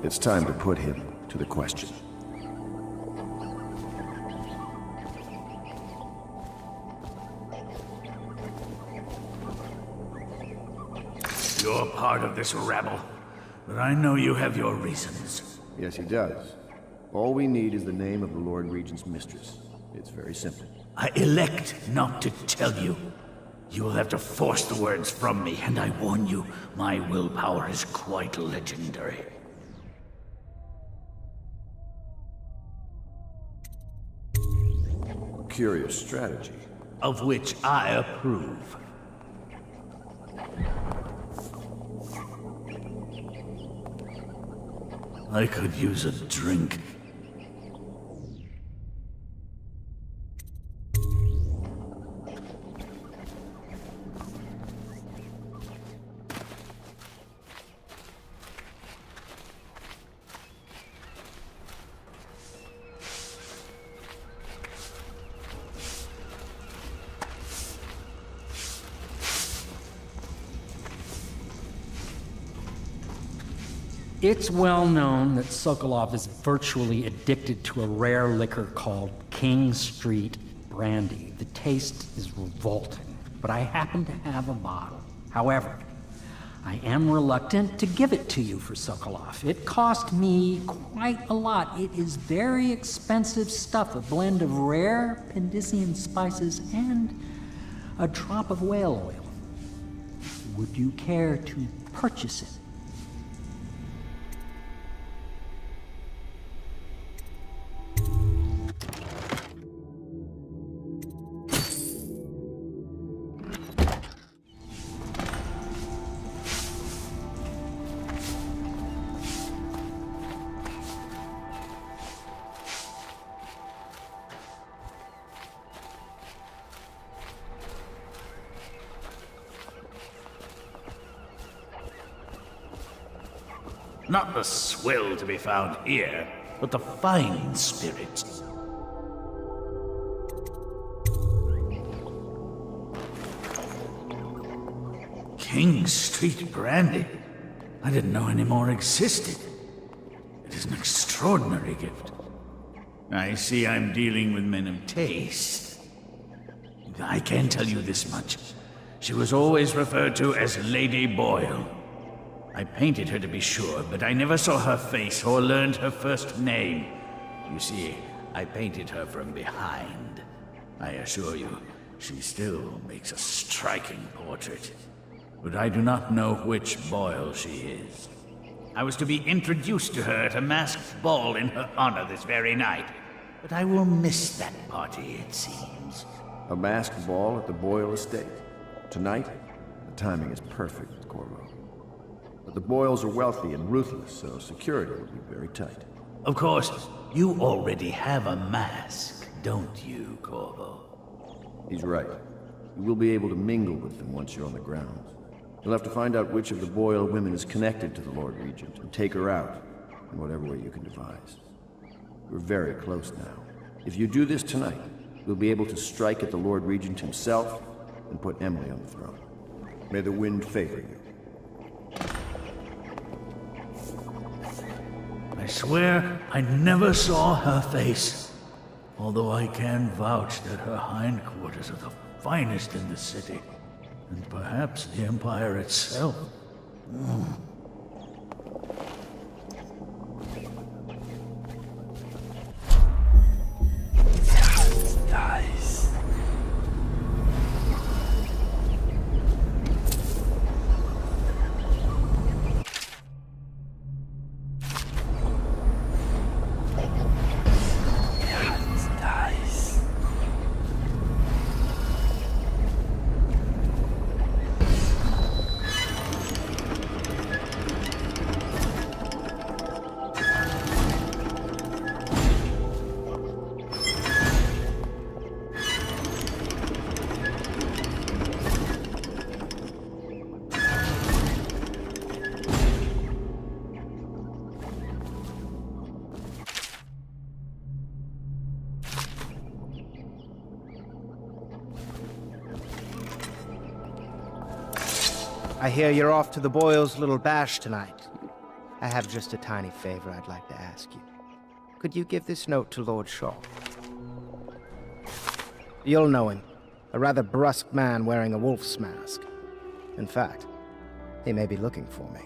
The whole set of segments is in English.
It's time to put him to the question. You're part of this rabble, but I know you have your reasons. Yes, he does. All we need is the name of the Lord Regent's mistress. It's very simple. I elect not to tell you. You will have to force the words from me, and I warn you, my willpower is quite legendary. Curious strategy. Of which I approve. I could use a drink. It's well known that Sokolov is virtually addicted to a rare liquor called King Street Brandy. The taste is revolting, but I happen to have a bottle. However, I am reluctant to give it to you for Sokolov. It cost me quite a lot. It is very expensive stuff, a blend of rare Pendician spices and a drop of whale oil. Would you care to purchase it? Not the swill to be found here, but the fine spirits. King Street Brandy? I didn't know any more existed. It is an extraordinary gift. I see I'm dealing with men of taste. I can tell you this much. She was always referred to as Lady Boyle. I painted her to be sure, but I never saw her face or learned her first name. You see, I painted her from behind. I assure you, she still makes a striking portrait. But I do not know which Boyle she is. I was to be introduced to her at a masked ball in her honor this very night. But I will miss that party, it seems. A masked ball at the Boyle estate. Tonight? The timing is perfect, Corvo. But the Boyles are wealthy and ruthless, so security will be very tight. Of course, you already have a mask, don't you, Corvo? He's right. You will be able to mingle with them once you're on the grounds. You'll have to find out which of the Boyle women is connected to the Lord Regent and take her out in whatever way you can devise. We're very close now. If you do this tonight, we'll be able to strike at the Lord Regent himself and put Emily on the throne. May the wind favor you. I swear I never saw her face, although I can vouch that her hindquarters are the finest in the city, and perhaps the Empire itself. Nice. I hear you're off to the Boyles' little bash tonight. I have just a tiny favor I'd like to ask you. Could you give this note to Lord Shaw? You'll know him. A rather brusque man wearing a wolf's mask. In fact, he may be looking for me.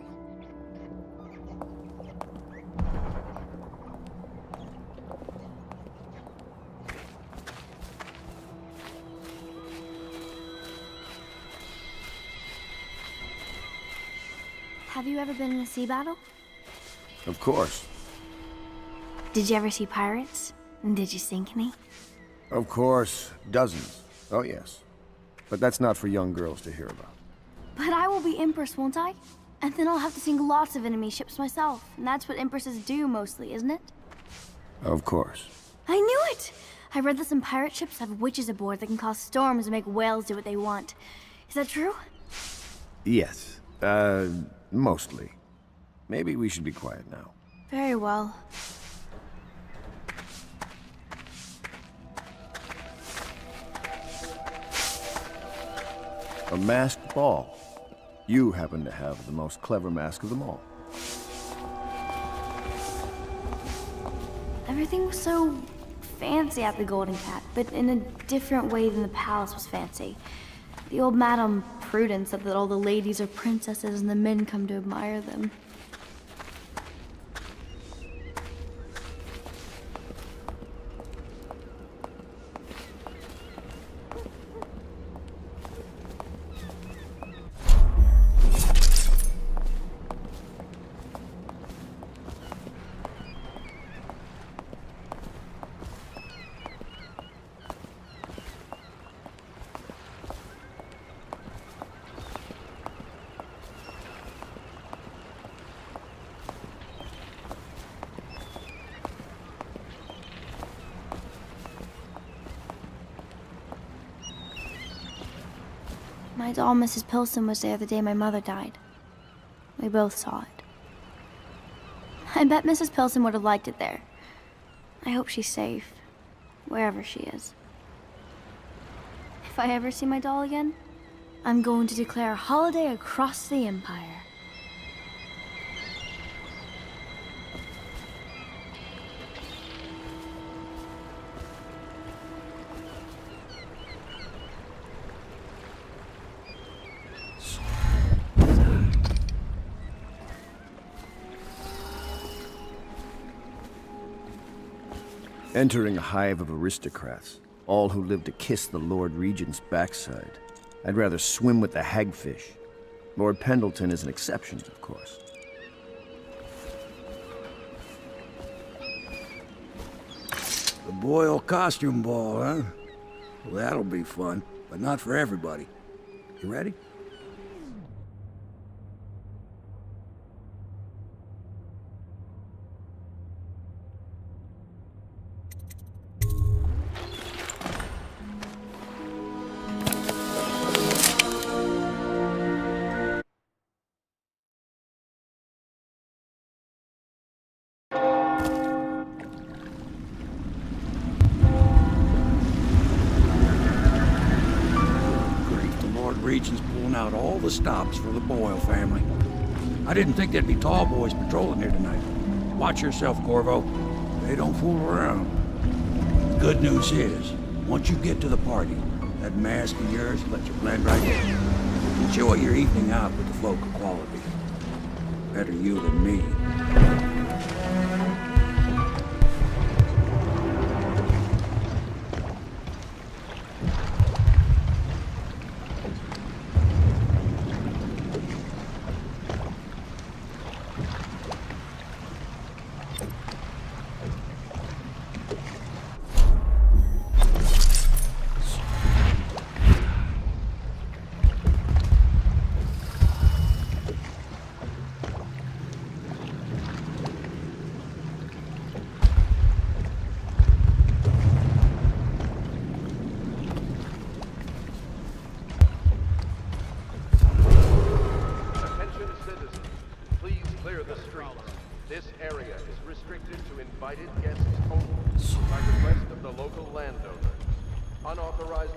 Have you ever been in a sea battle? Of course. Did you ever see pirates? And did you sink any? Of course. Dozens. Oh, yes. But that's not for young girls to hear about. But I will be Empress, won't I? And then I'll have to sink lots of enemy ships myself. And that's what Empresses do mostly, isn't it? Of course. I knew it! I read that some pirate ships have witches aboard that can cause storms and make whales do what they want. Is that true? Yes. Mostly. Maybe we should be quiet now. Very well. A masked ball. You happen to have the most clever mask of them all. Everything was so fancy at the Golden Cat, but in a different way than the palace was fancy. The old Madame Prudence said that all the ladies are princesses and the men come to admire them. My doll, Mrs. Pilson, was there the day my mother died. We both saw it. I bet Mrs. Pilson would have liked it there. I hope she's safe, wherever she is. If I ever see my doll again, I'm going to declare a holiday across the Empire. Entering a hive of aristocrats, all who live to kiss the Lord Regent's backside. I'd rather swim with the hagfish. Lord Pendleton is an exception, of course. The Boyle costume ball, huh? Well, that'll be fun, but not for everybody. You ready? Regent's pulling out all the stops for the Boyle family. I didn't think there'd be tall boys patrolling here tonight. Watch yourself, Corvo. They don't fool around. Good news is, once you get to the party, that mask of yours lets you blend right in. Enjoy your evening out with the folk of quality. Better you than me. This area is restricted to invited guests only by request of the local landowner. Unauthorized